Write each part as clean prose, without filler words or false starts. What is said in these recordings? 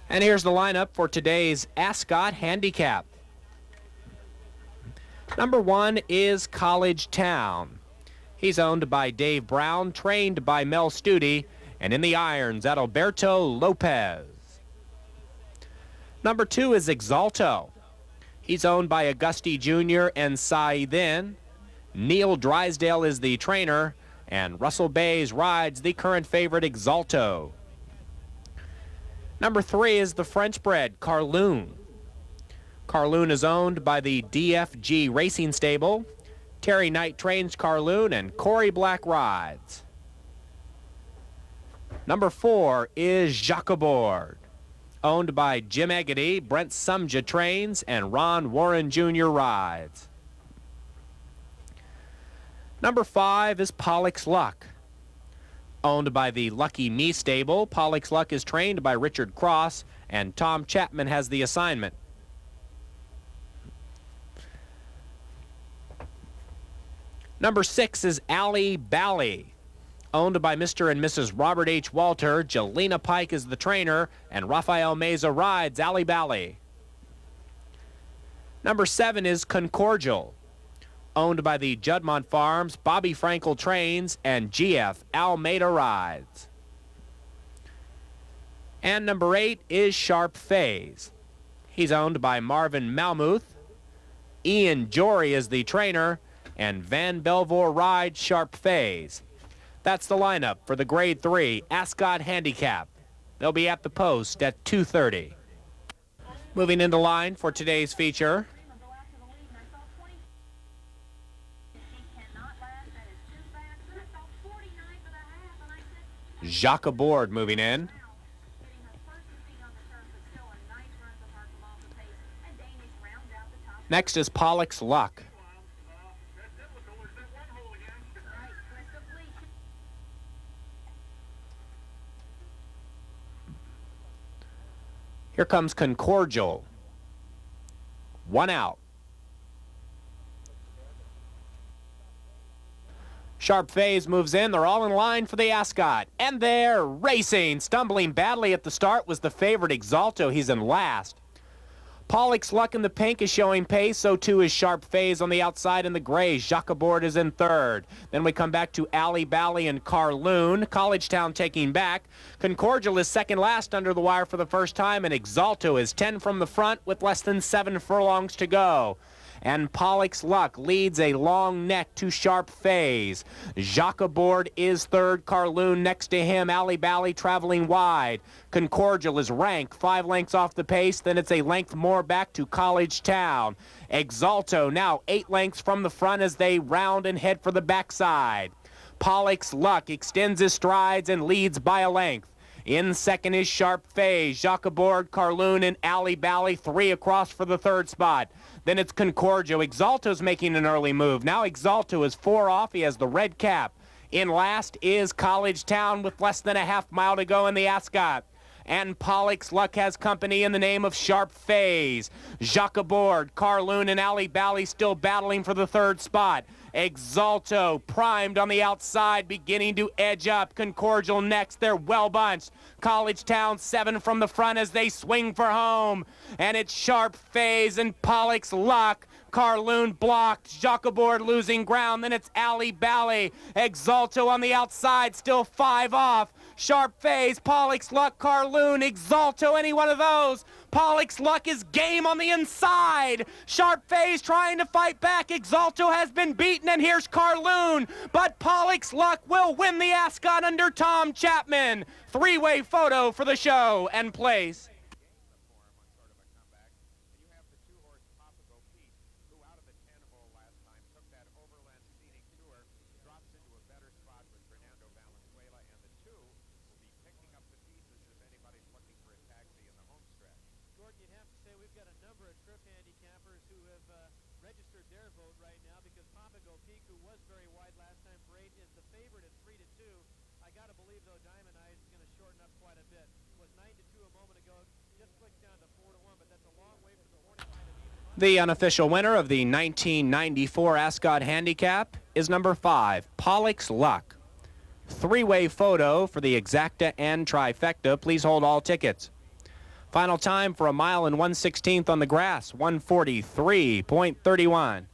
And here's the lineup for today's Ascot Handicap. Number 1 is College Town. He's owned by Dave Brown, trained by Mel Studi, and in the irons, Adalberto Lopez. Number 2 is Exalto. He's owned by Augusti Jr. and Cy Then. Neil Drysdale is the trainer, and Russell Bays rides the current favorite Exalto. Number 3 is the French-bred Carloon. Carloon is owned by the DFG Racing Stable. Terry Knight trains Carloon, and Corey Black rides. Number 4 is Jockey, owned by Jim Eggety. Brent Sumja trains, and Ron Warren Jr. rides. Number 5 is Pollock's Luck. Owned by the Lucky Me stable, Pollock's Luck is trained by Richard Cross, and Tom Chapman has the assignment. Number 6 is Alley Bally. Owned by Mr. and Mrs. Robert H. Walter, Jelena Pike is the trainer, and Rafael Meza rides Alley Bally. Number 7 is Concordial. Owned by the Juddmonte Farms, Bobby Frankel trains, and GF Almeida rides. And number 8 is Sharp Phase. He's owned by Marvin Malmuth. Ian Jory is the trainer, and Van Belvoir rides Sharp Phase. That's the lineup for the Grade 3 Ascot Handicap. They'll be at the post at 2:30. Moving into line for today's feature. Jockey moving in. Next is Pollock's Luck. Here comes Concordial. 1 out. Sharp Phase moves in. They're all in line for the Ascot. And they're racing. Stumbling badly at the start was the favorite Exalto. He's in last. Pollock's Luck in the pink is showing pace. So too is Sharp Phase on the outside in the gray. Jockey is in third. Then we come back to Alley Bally and Carloon. College Town taking back. Concordial is second last under the wire for the first time. And Exalto is 10 from the front with less than 7 furlongs to go. And Pollock's Luck leads a long neck to Sharp Phase. Jockey is third. Carloon next to him. Alley Bally traveling wide. Concordial is ranked 5 lengths off the pace. Then it's a length more back to College Town. Exalto now 8 lengths from the front as they round and head for the backside. Pollock's Luck extends his strides and leads by a length. In second is Sharp Phase. Jockey, Carloon, and Alley Bally 3 across for the third spot. Then it's Concordial. Exalto's making an early move. Now Exalto is 4 off. He has the red cap. In last is College Town with less than a half mile to go in the Ascot. And Pollock's Luck has company in the name of Sharp Phase. Jockey, Carloon, and Alley Bally still battling for the third spot. Exalto primed on the outside, beginning to edge up. Concordial next. They're well bunched. College Town 7 from the front as they swing for home. And it's Sharp Phase and Pollock's Luck. Carloon blocked. Jockey losing ground. Then it's Alley Bally. Exalto on the outside, still 5 off. Sharp Phase, Pollock's Luck, Carloon, Exalto, any one of those. Pollock's Luck is game on the inside. Sharp Phase trying to fight back. Exalto has been beaten, and here's Carloon. But Pollock's Luck will win the Ascot under Tom Chapman. 3-way photo for the show and place. The unofficial winner of the 1994 Ascot Handicap is number 5, Pollock's Luck. 3-way photo for the exacta and trifecta. Please hold all tickets. Final time for a mile and 1/16 on the grass, 1:43.31.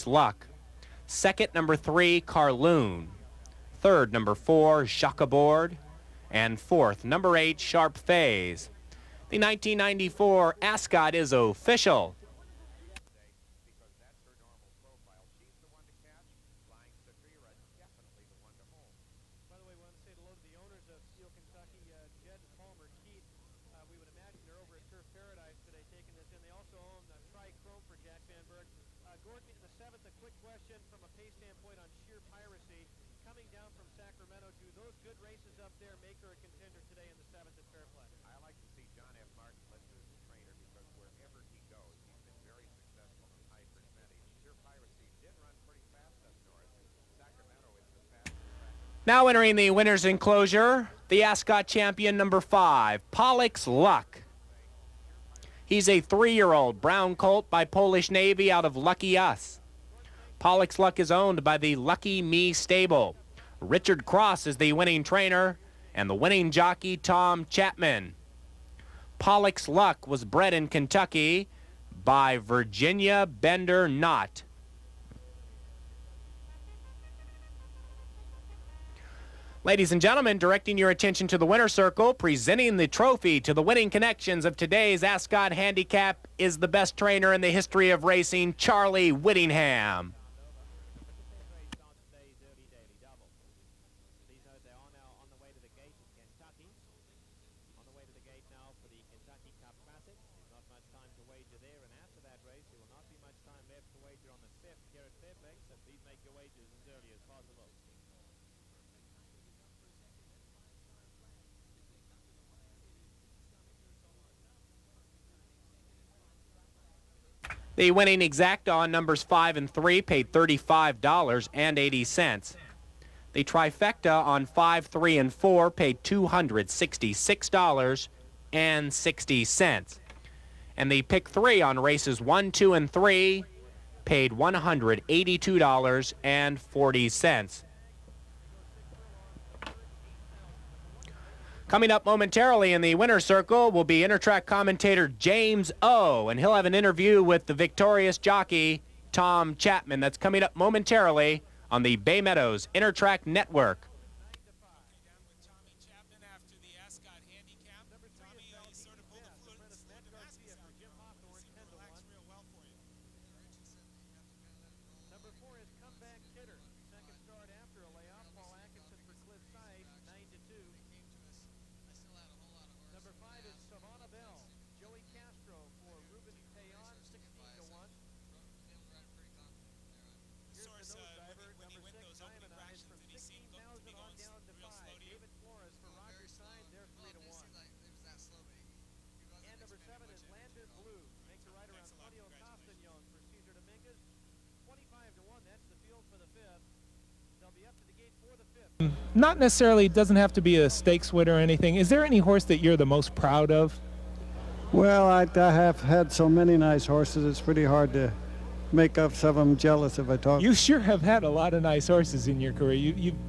Luck. Second, number 3, Carloon. Third, number 4, Jockey. And fourth, number 8, Sharp Phase. The 1994 Ascot is official. Now entering the winner's enclosure, the Ascot champion number 5, Pollock's Luck. He's a 3-year-old brown colt by Polish Navy out of Lucky Us. Pollock's Luck is owned by the Lucky Me stable. Richard Cross is the winning trainer and the winning jockey Tom Chapman. Pollock's Luck was bred in Kentucky by Virginia Bender Knott. Ladies and gentlemen, directing your attention to the winner's circle, presenting the trophy to the winning connections of today's Ascot Handicap is the best trainer in the history of racing, Charlie Whittingham. The winning exacta on numbers 5 and 3 paid $35.80. The trifecta on 5, 3, and 4 paid $266.60. And the pick 3 on races 1, 2, and 3 paid $182.40. Coming up momentarily in the winner's circle will be Intertrack commentator James Ough, and he'll have an interview with the victorious jockey Tom Chapman. That's coming up momentarily on the Bay Meadows Intertrack Network. Down with Tommy Chapman after the Ascot Handicap. Tommy, you sort of pulled the mask out. Seemed to relax real well for you. Number 4 is Comeback Hitter. Second start after a layoff. Paul Atkinson for Cliffside, 9-2. Number 5 is Savannah Bell. Joey Castro for Ruben Payon, 16-1. Source, when he went those opening fractions, did he seem to be going real slow to you? David Flores for Roger Stein, they're 3-1. And number 7 is Landon Blue. Makes a right around Claudio Castañon for Cesar Dominguez. 25-1, that's the field for the 5th. They'll be up to the gate for the 5th. Not necessarily, doesn't have to be a stakes winner or anything. Is there any horse that you're the most proud of? Well, I have had so many nice horses, it's pretty hard to make up some of them jealous if I talk. You sure have had a lot of nice horses in your career.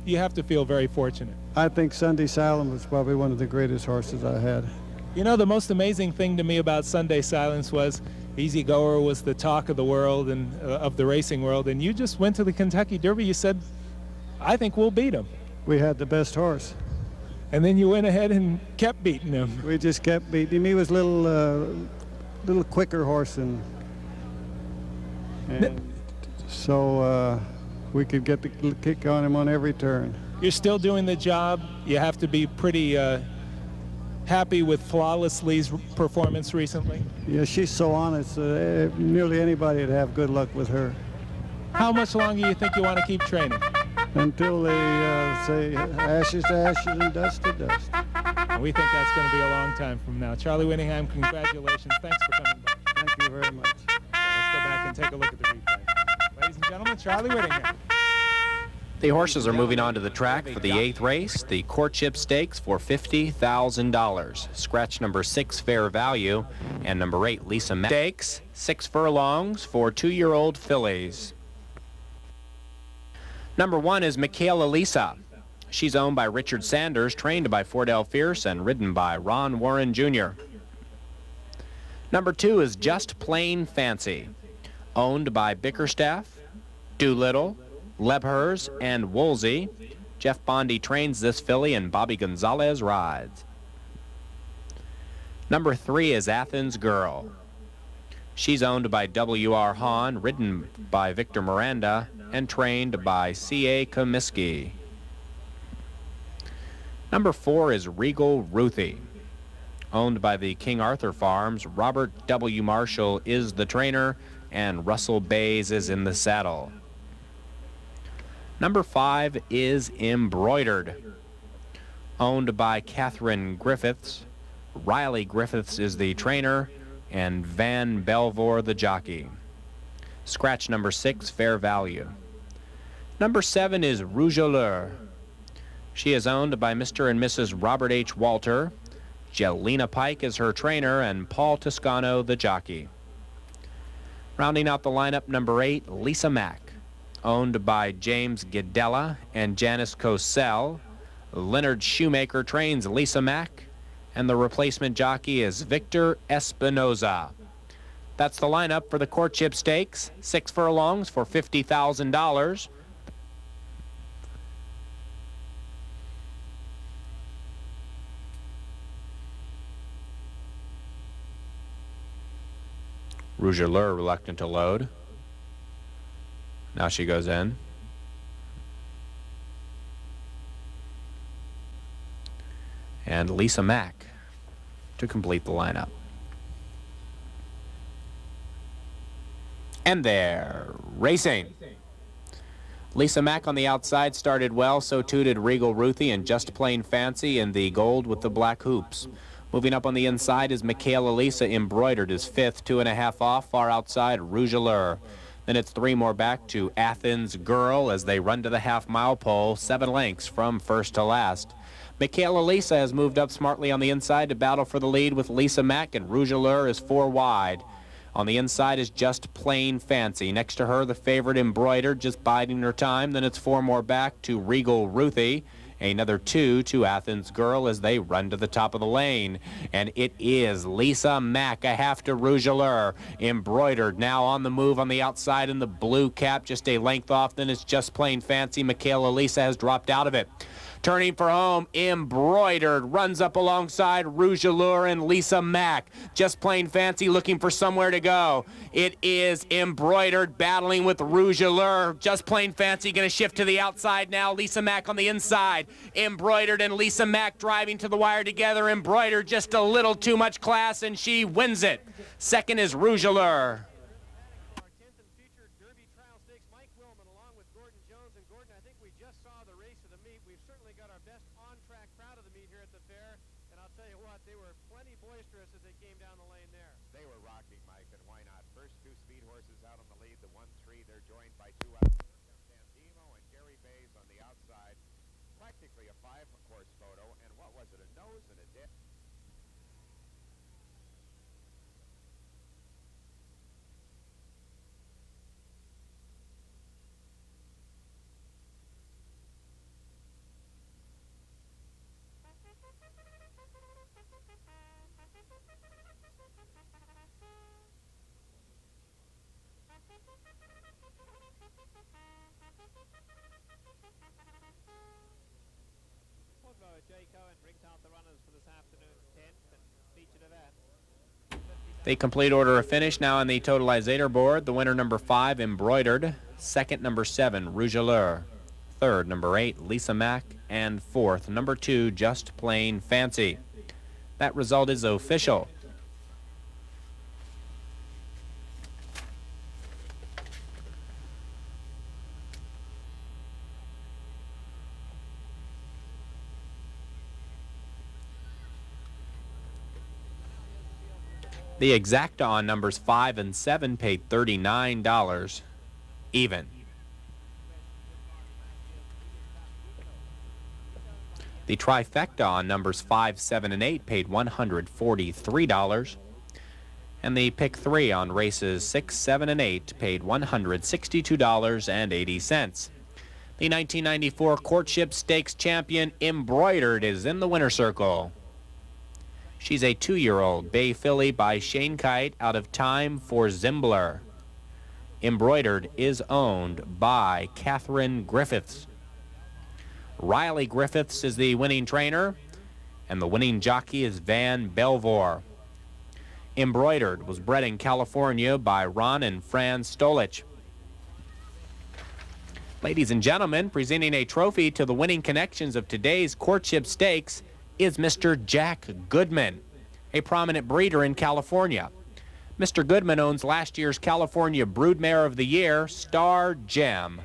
You have to feel very fortunate. I think Sunday Silence was probably one of the greatest horses I had. You know, the most amazing thing to me about Sunday Silence was Easy Goer was the talk of the world and of the racing world, and you just went to the Kentucky Derby. You said, I think we'll beat him. We had the best horse. And then you went ahead and kept beating him. We just kept beating him. He was a little quicker horse, and so we could get the kick on him on every turn. You're still doing the job. You have to be pretty happy with Flawless Lee's performance recently. Yeah, she's so honest. Nearly anybody would have good luck with her. How much longer do you think you want to keep training? Until they say ashes to ashes and dust to dust. We think that's going to be a long time from now. Charlie Whittingham, congratulations. Thanks for coming by. Thank you very much. So let's go back and take a look at the replay. Ladies and gentlemen, Charlie Whittingham. The horses are moving on to the track for the 8th race, the Courtship Stakes for $50,000. Scratch number 6, Fair Value, and number 8, Lisa Mack. Stakes, 6 furlongs for 2-year-old fillies. Number 1 is Michaela Lisa. She's owned by Richard Sanders, trained by Fordell Fierce, and ridden by Ron Warren Jr. Number 2 is Just Plain Fancy, owned by Bickerstaff, Doolittle, Lebhers, and Woolsey. Jeff Bondy trains this filly, and Bobby Gonzalez rides. Number 3 is Athens Girl. She's owned by W.R. Hahn, ridden by Victor Miranda, and trained by C.A. Comiskey. Number 4 is Regal Ruthie. Owned by the King Arthur Farms, Robert W. Marshall is the trainer, and Russell Bays is in the saddle. Number 5 is Embroidered. Owned by Catherine Griffiths. Riley Griffiths is the trainer, and Vann Belvoir the jockey. Scratch number 6, Fair Value. Number 7 is Rougeleur. She is owned by Mr. and Mrs. Robert H. Walter. Jelena Pike is her trainer, and Paul Toscano the jockey. Rounding out the lineup, number 8, Lisa Mack. Owned by James Gidella and Janice Cosell. Leonard Shoemaker trains Lisa Mack, and the replacement jockey is Victor Espinoza. That's the lineup for the Courtship Stakes, 6 furlongs for $50,000. Rougeleur reluctant to load. Now she goes in. And Lisa Mack to complete the lineup. And they're racing. Lisa Mack on the outside started well, so too did Regal Ruthie and Just Plain Fancy in the gold with the black hoops. Moving up on the inside is Michaela Lisa. Embroidered is 5th, 2.5 off. Far outside, Rougeleur. Then it's 3 more back to Athens Girl as they run to the half-mile pole, 7 lengths from first to last. Michaela Lisa has moved up smartly on the inside to battle for the lead with Lisa Mack, and Rougeleur is 4 wide. On the inside is Just Plain Fancy. Next to her, the favorite Embroidered, just biding her time. Then it's 4 more back to Regal Ruthie. Another 2 to Athens Girl as they run to the top of the lane. And it is Lisa Mack, a half to Rougeleur. Embroidered now on the move on the outside in the blue cap, just a length off. Then it's Just Plain Fancy. Michaela Lisa has dropped out of it. Turning for home, Embroidered runs up alongside Rougeleur and Lisa Mack. Just Plain Fancy looking for somewhere to go. It is Embroidered battling with Rougeleur. Just Plain Fancy going to shift to the outside now. Lisa Mack on the inside. Embroidered and Lisa Mack driving to the wire together. Embroidered just a little too much class, and she wins it. Second is Rougeleur. Our 10th and featured Derby Trial Stakes, Mike Willman along with Gordon Jones. And Gordon, I think we just saw the race of the meet. We've certainly got our best on-track crowd of the meet here at the fair. And I'll tell you what, they were plenty boisterous as they came down the lane there. They were rocking, Mike, and why not? First 2 speed horses out on the lead, the 1-3. They're joined by 2 others. Santimo and Gary Bays on the outside. Practically a 5-horse photo, and what was it, a nose and a dip? The complete order of finish now on the totalizator board. The winner, number 5, Embroidered. Second, number 7, Rouge Allure. Third, number 8, Lisa Mack. And fourth, number 2, Just Plain Fancy. That result is official. The exacta on numbers 5 and 7 paid $39 even. The trifecta on numbers 5, 7, and 8 paid $143. And the pick 3 on races 6, 7, and 8 paid $162.80. The 1994 Courtship Stakes champion Embroidered is in the winner's circle. She's a 2-year-old bay filly by Shane Kite out of Time for Zimbler. Embroidered is owned by Catherine Griffiths. Riley Griffiths is the winning trainer, and the winning jockey is Vann Belvoir. Embroidered was bred in California by Ron and Fran Stolich. Ladies and gentlemen, presenting a trophy to the winning connections of today's Courtship Stakes is Mr. Jack Goodman, a prominent breeder in California. Mr. Goodman owns last year's California Broodmare of the Year, Star Gem.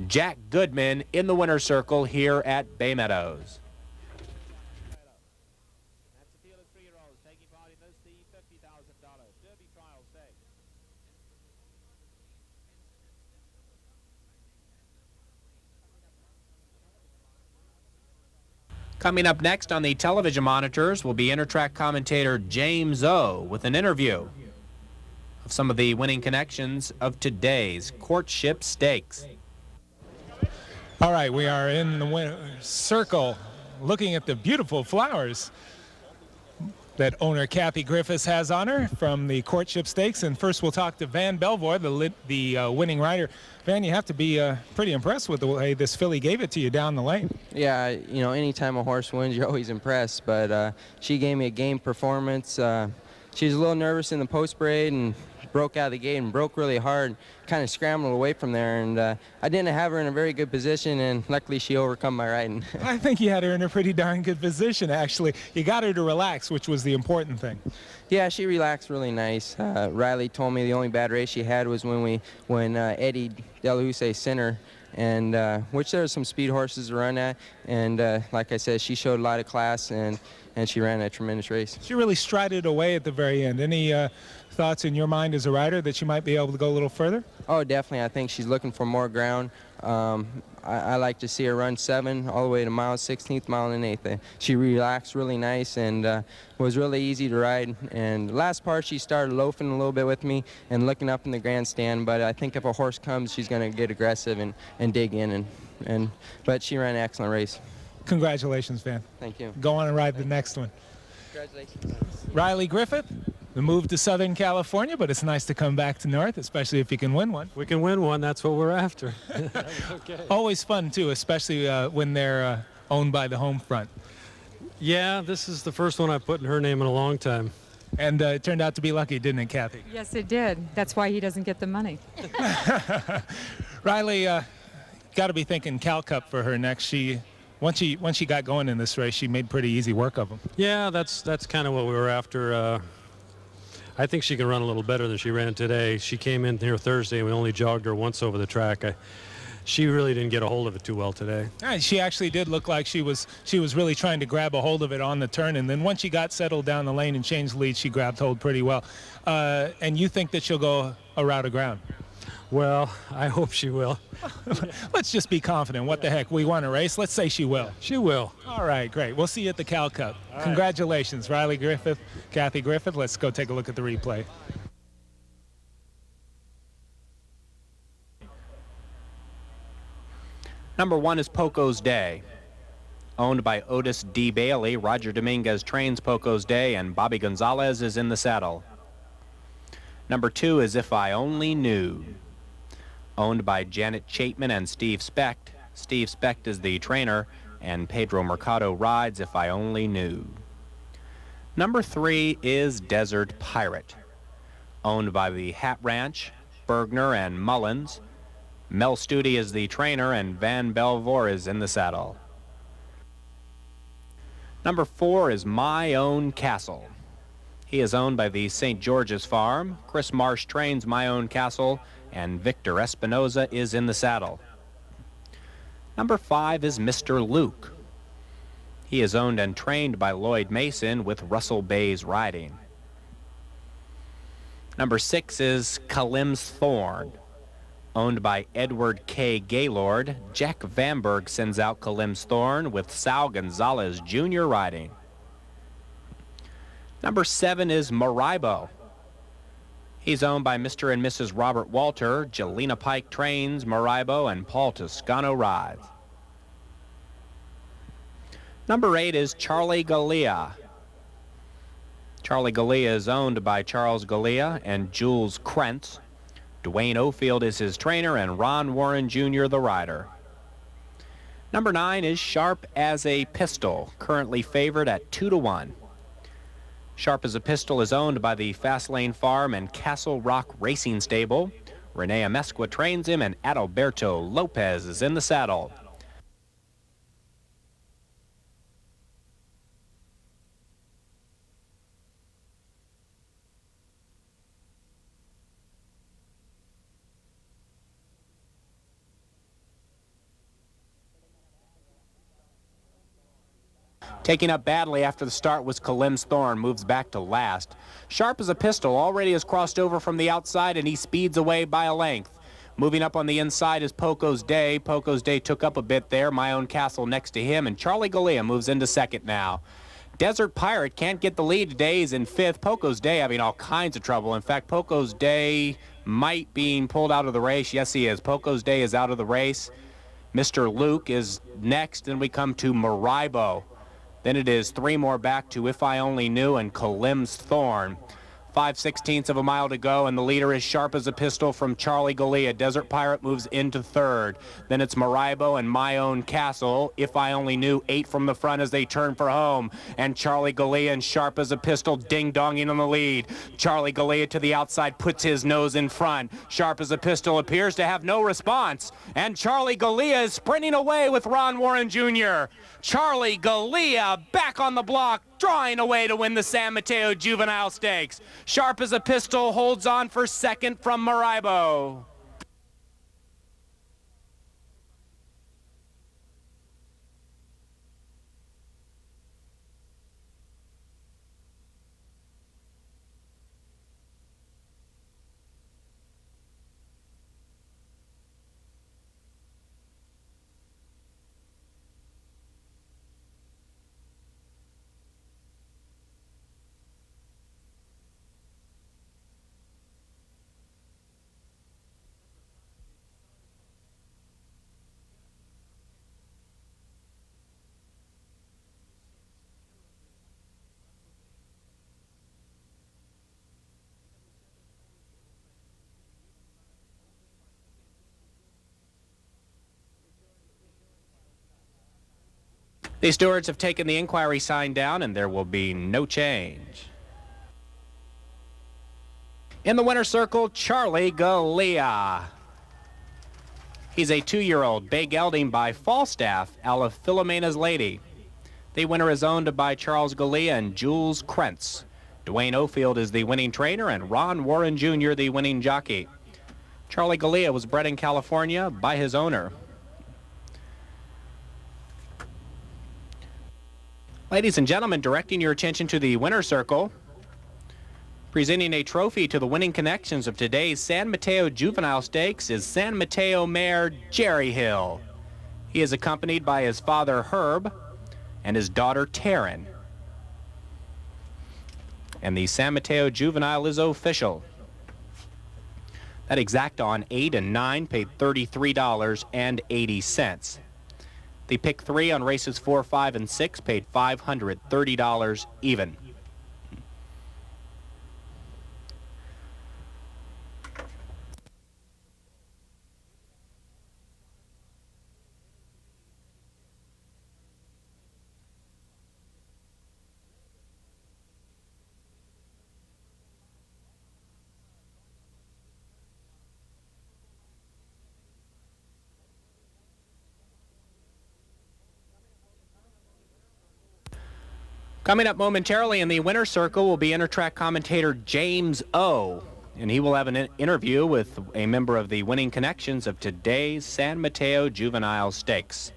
Jack Goodman in the winner's circle here at Bay Meadows. That's a field of 3-year-olds taking part in this, the $50,000 Derby Trial Stakes. Coming up next on the television monitors will be Intertrack commentator James Ough with an interview of some of the winning connections of today's Courtship Stakes. All right, we are in the winner's circle looking at the beautiful flowers that owner Kathy Griffiths has on her from the Courtship Stakes. And first we'll talk to Vann Belvoir, the winning rider. Vann, you have to be pretty impressed with the way this filly gave it to you down the lane. Yeah, you know, anytime a horse wins, you're always impressed. But she gave me a game performance. She was a little nervous in the post parade and broke out of the gate and broke really hard, kind of scrambled away from there. And I didn't have her in a very good position, and luckily she overcome my riding. I think you had her in a pretty darn good position, actually. You got her to relax, which was the important thing. Yeah, she relaxed really nice. Riley told me the only bad race she had was when Eddie Delahousse sent her, and which there were some speed horses to run at. And like I said, she showed a lot of class, and she ran a tremendous race. She really strided away at the very end. Any thoughts in your mind as a rider that she might be able to go a little further? Oh, definitely. I think she's looking for more ground. I like to see her run 7 all the way to mile 16th, mile and 1/8. She relaxed really nice and was really easy to ride. And the last part, she started loafing a little bit with me and looking up in the grandstand. But I think if a horse comes, she's going to get aggressive and dig in. But she ran an excellent race. Congratulations, Vann. Thank you. Go on and ride the next one. Congratulations. Riley Griffith, the move to Southern California, but it's nice to come back to North, especially if you can win one. We can win one. That's what we're after. Okay. Always fun, too, especially when they're owned by the home front. Yeah, this is the first one I've put in her name in a long time. And it turned out to be lucky, didn't it, Kathy? Yes, it did. That's why he doesn't get the money. Riley, got to be thinking Cal Cup for her next. Once she got going in this race, she made pretty easy work of them. Yeah, that's kind of what we were after. I think she can run a little better than she ran today. She came in here Thursday, and we only jogged her once over the track. She really didn't get a hold of it too well today. She actually did look like she was really trying to grab a hold of it on the turn, and then once she got settled down the lane and changed lead, she grabbed hold pretty well. And you think that she'll go a route of ground? Well, I hope she will. Let's just be confident. What the heck? We won a race. Let's say she will. She will. All right, great. We'll see you at the Cal Cup. Congratulations, Riley Griffith, Kathy Griffith. Let's go take a look at the replay. Number 1 is Poco's Day. Owned by Otis D. Bailey, Roger Dominguez trains Poco's Day, and Bobby Gonzalez is in the saddle. Number 2 is If I Only Knew. owned by Janet Chapman and Steve Specht. Steve Specht is the trainer, and Pedro Mercado rides If I Only Knew. Number 3 is Desert Pirate, owned by the Hat Ranch, Bergner and Mullins. Mel Studi is the trainer, and Van Belvoir is in the saddle. Number 4 is My Own Castle. He is owned by the St. George's Farm. Chris Marsh trains My Own Castle, and Victor Espinoza is in the saddle. Number 5 is Mr. Luke. He is owned and trained by Lloyd Mason with Russell Bays riding. Number 6 is Kalim's Thorn, owned by Edward K. Gaylord. Jack Vanberg sends out Kalim's Thorn with Sal Gonzalez Jr. riding. Number 7 is Maraibo. He's owned by Mr. and Mrs. Robert Walter. Jelena Pike trains Maraibo, and Paul Toscano rides. Number 8 is Charlie Galea. Charlie Galea is owned by Charles Galea and Jules Krentz. Duane Ough is his trainer, and Ron Warren Jr. the rider. Number 9 is Sharp as a Pistol, currently favored at 2-1. Sharp as a Pistol is owned by the Fastlane Farm and Castle Rock Racing Stable. Renee Amesqua trains him, and Adalberto Lopez is in the saddle. Taking up badly after the start was Kalim's Thorn, moves back to last. Sharp as a Pistol already has crossed over from the outside, and he speeds away by a length. Moving up on the inside is Poco's Day. Poco's Day took up a bit there. My Own Castle next to him, and Charlie Galea moves into second now. Desert Pirate can't get the lead today. He's in fifth. Poco's Day having all kinds of trouble. In fact, Poco's Day might be pulled out of the race. Yes, he is. Poco's Day is out of the race. Mr. Luke is next. Then we come to Maraibo. Then it is 3 more back to If I Only Knew and Kalim's Thorn. 5/16 of a mile to go, and the leader is Sharp as a Pistol from Charlie Galea. Desert Pirate moves into third. Then it's Maraibo and My Own Castle. If I Only Knew, 8 from the front as they turn for home. And Charlie Galea and Sharp as a Pistol ding-donging on the lead. Charlie Galea to the outside puts his nose in front. Sharp as a Pistol appears to have no response. And Charlie Galea is sprinting away with Ron Warren Jr. Charlie Galea back on the block, drawing away to win the San Mateo Juvenile Stakes. Sharp as a Pistol holds on for second from Maraibo. The stewards have taken the inquiry sign down, and there will be no change. In the winner's circle, Charlie Galea. He's a 2-year-old, bay gelding by Falstaff, out of Philomena's Lady. The winner is owned by Charles Galea and Jules Krentz. Duane Ough is the winning trainer, and Ron Warren Jr. the winning jockey. Charlie Galea was bred in California by his owner. Ladies and gentlemen, directing your attention to the winner's circle, presenting a trophy to the winning connections of today's San Mateo Juvenile Stakes is San Mateo mare Jerry Hill. He is accompanied by his father Herb and his daughter Taryn. And the San Mateo Juvenile is official. That exacta on 8 and 9 paid $33.80. The pick 3 on races 4, 5, and 6 paid $530 even. Coming up momentarily in the winner's circle will be Intertrack commentator James Ough, and he will have an interview with a member of the winning connections of today's San Mateo Juvenile Stakes.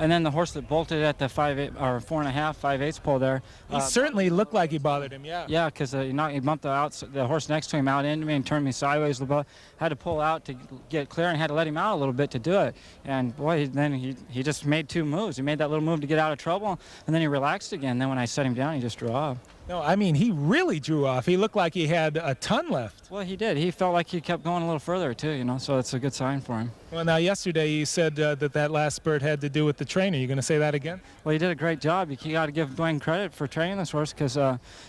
And then the horse that bolted at the 5/8 or 4.5, 5/8 pole there. He certainly looked like he bothered him, yeah. Yeah, because he bumped the horse next to him out into me and turned me sideways a little bit. Had to pull out to get clear and had to let him out a little bit to do it. And boy, then he just made 2 moves. He made that little move to get out of trouble, and then he relaxed again. Then when I set him down, he just drew off. No, I mean, he really drew off. He looked like he had a ton left. Well, he did. He felt like he kept going a little further, too, so it's a good sign for him. Well, now, yesterday you said that last spurt had to do with the trainer. You going to say that again? Well, he did a great job. You got to give Duane credit for training this horse because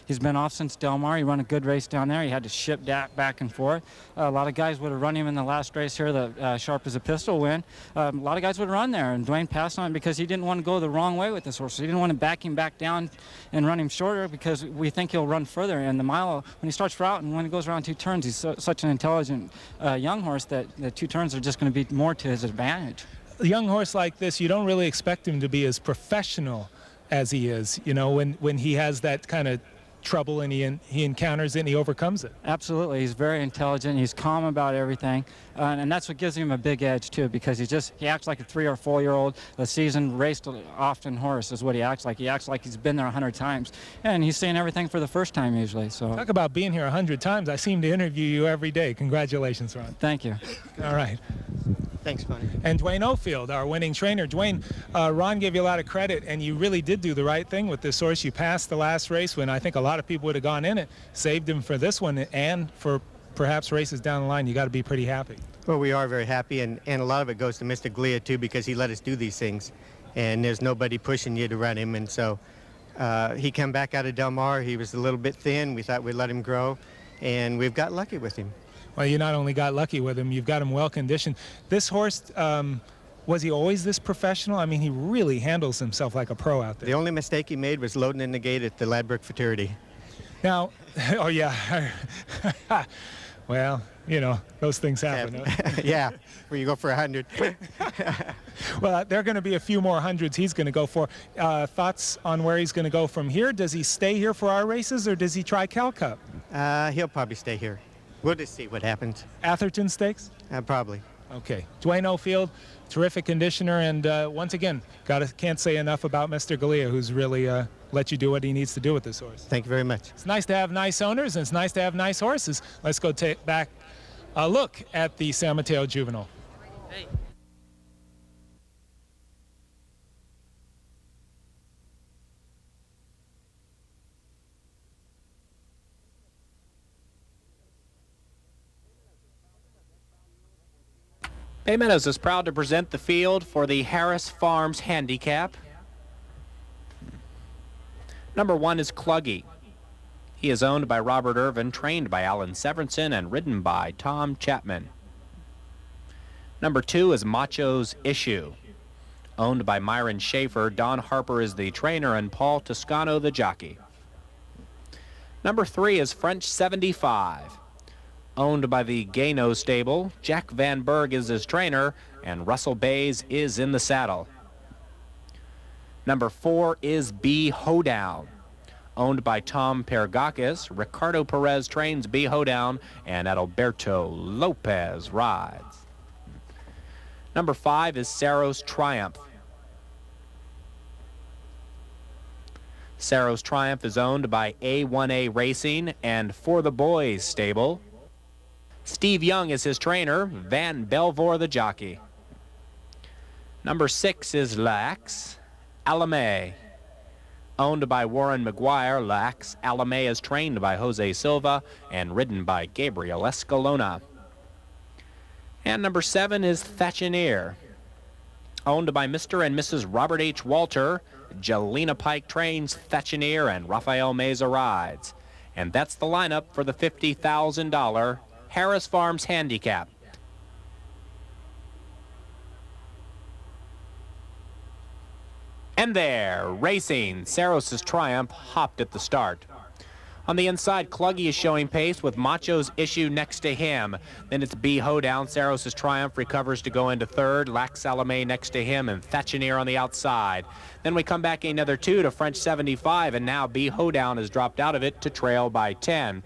he's been off since Del Mar. He run a good race down there. He had to ship back and forth. A lot of guys would have run him in the last race here, the Sharp as a Pistol win. A lot of guys would run there, and Duane passed on it because he didn't want to go the wrong way with this horse. He didn't want to back him back down and run him shorter because we think he'll run further. And the mile, when he starts route and when he goes around 2 turns, he's such an intelligent young horse that the 2 turns are just going to be more to his advantage. A young horse like this, you don't really expect him to be as professional as he is, when he has that kind of trouble and he encounters it and he overcomes it. Absolutely. He's very intelligent. He's calm about everything. And that's what gives him a big edge, too, because he acts like a 3 or 4 year old, a seasoned, raced often horse is what he acts like. He acts like he's been there 100 times. And he's seeing everything for the first time usually. So talk about being here 100 times. I seem to interview you every day. Congratulations, Ron. Thank you. All right. Thanks, Bunny. And Duane Offield, our winning trainer. Duane, Ron gave you a lot of credit, and you really did do the right thing with this horse. You passed the last race when I think a lot of people would have gone in it, saved him for this one, and for perhaps races down the line. You got to be pretty happy. Well, we are very happy, and a lot of it goes to Mr. Galea, too, because he let us do these things, and there's nobody pushing you to run him, and so he came back out of Del Mar. He was a little bit thin. We thought we'd let him grow, and we've got lucky with him. Well, you not only got lucky with him, you've got him well conditioned. This horse, was he always this professional? I mean, he really handles himself like a pro out there. The only mistake he made was loading in the gate at the Ladbroke Futurity. Now, oh yeah, well, those things happen. Huh? Yeah, where you go for 100. Well, there are going to be a few more hundreds he's going to go for. Thoughts on where he's going to go from here? Does he stay here for our races, or does he try Cal Cup? He'll probably stay here. We'll just see what happens. Atherton Stakes? Probably. Okay. Duane Offield, terrific conditioner, and once again, can't say enough about Mr. Galea, who's really let you do what he needs to do with this horse. Thank you very much. It's nice to have nice owners, and it's nice to have nice horses. Let's go take back a look at the San Mateo Juvenile. Hey. Bay Meadows is proud to present the field for the Harris Farms Handicap. Number 1 is Cluggy. He is owned by Robert Irvin, trained by Alan Severinsen, and ridden by Tom Chapman. Number 2 is Macho's Issue. Owned by Myron Schaefer, Don Harper is the trainer, and Paul Toscano the jockey. Number 3 is French 75. Owned by the Gano stable, Jack Van Berg is his trainer, and Russell Bays is in the saddle. Number 4 is B. Hoedown. Owned by Tom Pergakis, Ricardo Perez trains B. Hoedown, and Adalberto Lopez rides. Number 5 is Saros Triumph. Saros Triumph is owned by A1A Racing and For the Boys stable. Steve Young is his trainer, Vann Belvoir the jockey. Number 6 is Lax Alame. Owned by Warren McGuire, Lax Alame is trained by Jose Silva and ridden by Gabriel Escalona. And number 7 is Thatcheneer. Owned by Mr. and Mrs. Robert H. Walter, Jelena Pike trains Thatcheneer and Rafael Meza rides. And that's the lineup for the $50,000 Harris Farms Handicap. And there, racing, Saros' Triumph hopped at the start. On the inside, Cluggy is showing pace with Macho's Issue next to him. Then it's B. Hoedown. Saros' Triumph recovers to go into third. Lac Salome next to him and Thatcheneer on the outside. Then we come back another 2 to French 75, and now B. Hoedown has dropped out of it to trail by 10.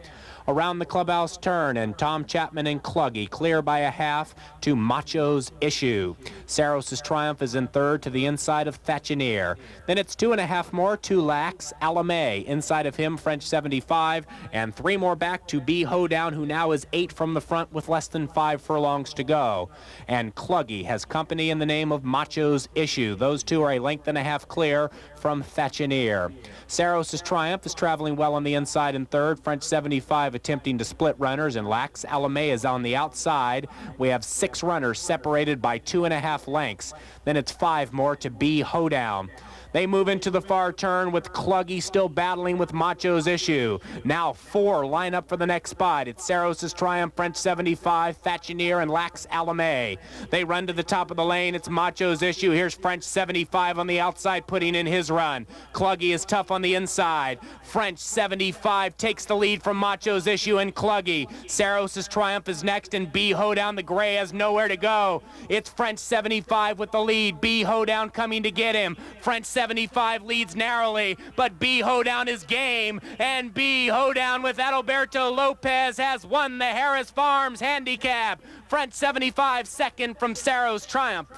Around the clubhouse turn, and Tom Chapman and Cluggy clear by a half to Macho's Issue. Saros' Triumph is in third to the inside of Thatcheneer. Then it's 2.5 more to Lac Salome. Inside of him, French 75, and 3 more back to B. Hoedown, who now is 8 from the front with less than 5 furlongs to go. And Cluggy has company in the name of Macho's Issue. Those two are a length and a half clear from Thatcheneer. Saros' Triumph is traveling well on the inside in third. French 75 attempting to split runners, and Lac Salome is on the outside. We have 6 runners separated by 2.5 lengths. Then it's 5 more to B. Hoedown. They move into the far turn with Cluggy still battling with Macho's Issue. Now 4 line up for the next spot. It's Saros' Triumph, French 75, Thatcheneer, and Lac Salome. They run to the top of the lane. It's Macho's Issue. Here's French 75 on the outside putting in his run. Cluggy is tough on the inside. French 75 takes the lead from Macho's Issue and Cluggy. Saros' Triumph is next, and B. Hoedown, the gray, has nowhere to go. It's French 75 with the lead. B. Hoedown coming to get him. French 75 leads narrowly, but B. Hoedown is game, and B. Hoedown with Adalberto Lopez has won the Harris Farms Handicap. French 75 second from Saros' Triumph.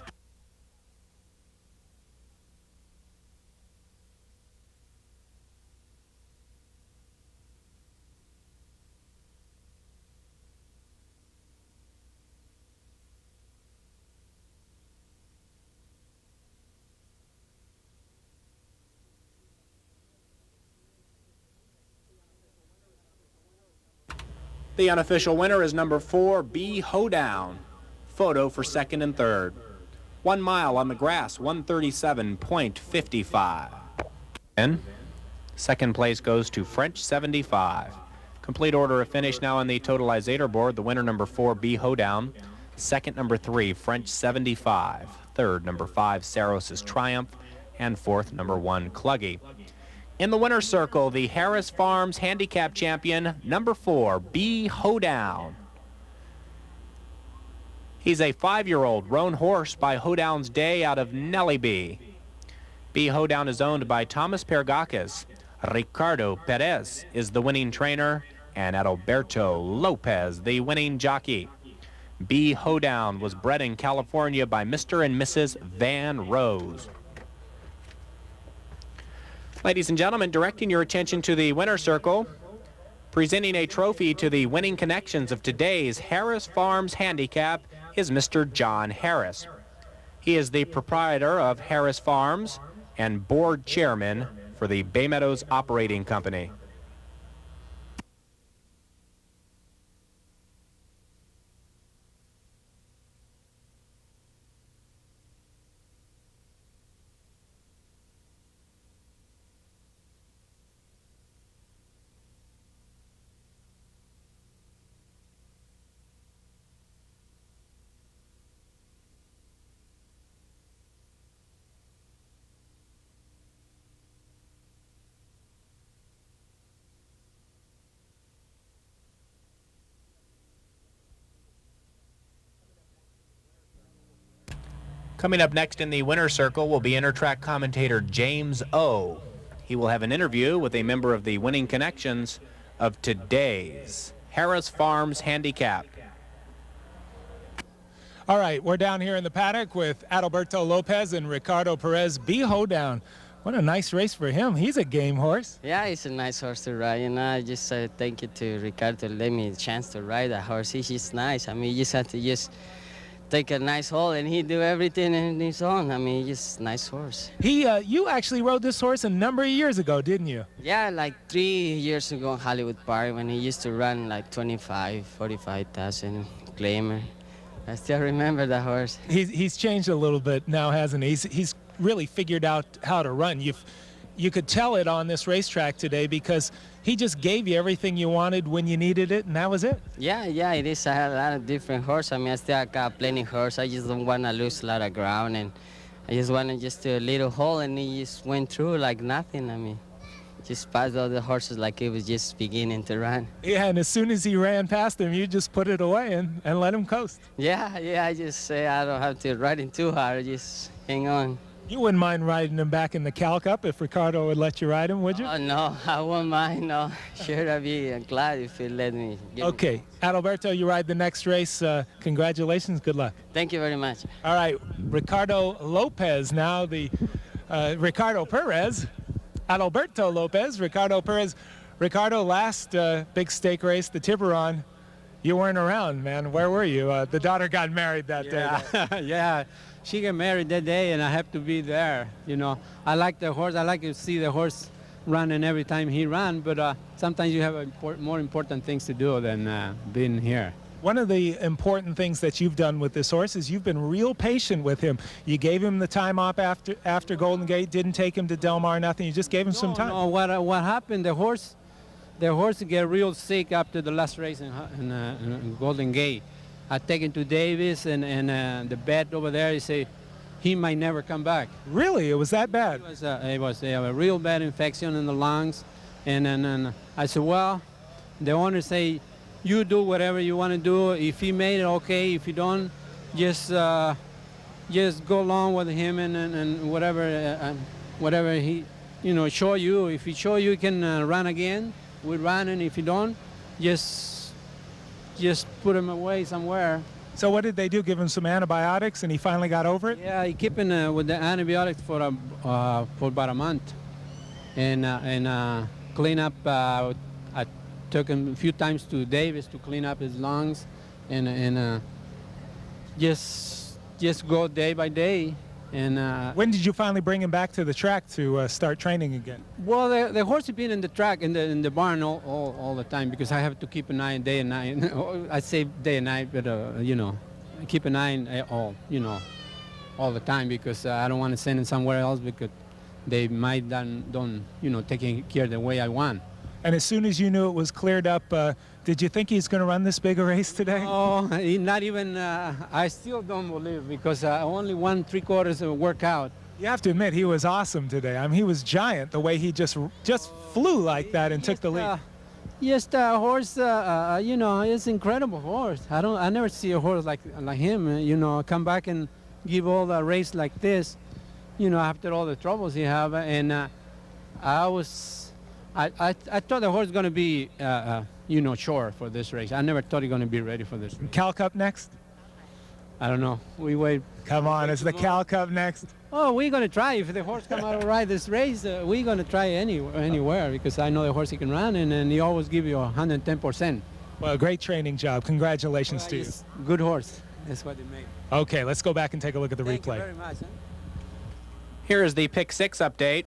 The unofficial winner is number 4, B. Hoedown. Photo for second and third. 1 mile on the grass, 137.55. And second place goes to French 75. Complete order of finish now on the totalizator board. The winner, number 4, B. Hoedown. Second, number 3, French 75. Third, number 5, Saros' Triumph. And fourth, number 1, Cluggy. In the winner's circle, the Harris Farms Handicap champion, number 4, B. Hoedown. He's a 5-year-old roan horse by Hoedown's Day out of Nellyby. B. Hoedown is owned by Thomas Pergakis. Ricardo Perez is the winning trainer, and Adalberto Lopez, the winning jockey. B. Hoedown was bred in California by Mr. and Mrs. Vann Rose. Ladies and gentlemen, directing your attention to the winner's circle, presenting a trophy to the winning connections of today's Harris Farms Handicap is Mr. John Harris. He is the proprietor of Harris Farms and board chairman for the Bay Meadows Operating Company. Coming up next in the winner's circle will be Intertrack commentator James Ough. He will have an interview with a member of the winning connections of today's Harris Farms Handicap. All right, we're down here in the paddock with Adalberto Lopez and Ricardo Perez. B. Hoedown. What a nice race for him. He's a game horse. Yeah, it's a nice horse to ride. And I just thank you to Ricardo to let me a chance to ride that horse. He's just nice. I mean, you just have to just take a nice hole, and he do everything in his own. I mean, just nice horse. You actually rode this horse a number of years ago, didn't you? Yeah, like 3 years ago in Hollywood Park when he used to run like 25, 45,000 Glamour. I still remember that horse. He's changed a little bit now, hasn't he? He's really figured out how to run. You could tell it on this racetrack today because he just gave you everything you wanted when you needed it, and that was it. Yeah, it is. I have a lot of different horse. I mean, I still got plenty of horse. I just don't want to lose a lot of ground, and I just want to just do a little hole, and he just went through like nothing. I mean, just passed all the horses like it was just beginning to run. Yeah, and as soon as he ran past him, you just put it away and let him coast. Yeah, I just say I don't have to ride him too hard. Just hang on. You wouldn't mind riding him back in the Cal Cup if Ricardo would let you ride him, would you? Oh, no, I won't mind. No, sure, I'd be glad if he let me. Okay, Adalberto, you ride the next race. Congratulations, good luck. Thank you very much. All right, Ricardo Lopez now, the Ricardo Perez, Adalberto Lopez, Ricardo Perez. Ricardo, last big stake race, the Tiburon, you weren't around, man. Where were you? The daughter got married that day. Yeah, she got married that day, and I have to be there. You know, I like the horse. I like to see the horse running every time he ran, but sometimes you have more important things to do than being here. One of the important things that you've done with this horse is you've been real patient with him. You gave him the time off after Golden Gate, didn't take him to Del Mar, nothing. You just gave him some time. No, what happened, the horse get real sick after the last race in Golden Gate. I take him to Davis, and the vet over there, he say he might never come back. Really? It was that bad? It was a real bad infection in the lungs. And then I said, well, the owner say, you do whatever you want to do. If he made it, okay. If you don't, just go along with him and whatever he, show you. If he show you, he can run again. We run, and if you don't, just put him away somewhere. So what did they do? Give him some antibiotics, and he finally got over it? Yeah, he kept him with the antibiotics for about a month, and clean up. I took him a few times to Davis to clean up his lungs, and just go day by day. And when did you finally bring him back to the track to start training again? Well, the horse has been in the track in the barn all the time, because I have to keep an eye day and night. I say day and night, but keep an eye all the time, because I don't want to send him somewhere else because they might don't take care the way I want. And as soon as you knew it was cleared up, did you think he's going to run this big a race today? Oh, not even. I still don't believe, because only 1/3 of workout. You have to admit, he was awesome today. I mean, he was giant the way he just flew like that and took the lead. Yes, the horse, it's an incredible horse. I never see a horse like him, come back and give all the race like this, after all the troubles he have. And I thought the horse was going to be, sure for this race. I never thought he was going to be ready for this race. Cal Cup next? I don't know. We wait. Come on, is the Cal Cup next? Oh, we're going to try. If the horse come out all right this race, we're going to try anywhere, because I know the horse he can run, and he always give you 110%. Well, great training job. Congratulations to you. Good horse. That's what they made. Okay, let's go back and take a look at the replay. Thank you very much. Here is the pick 6 update.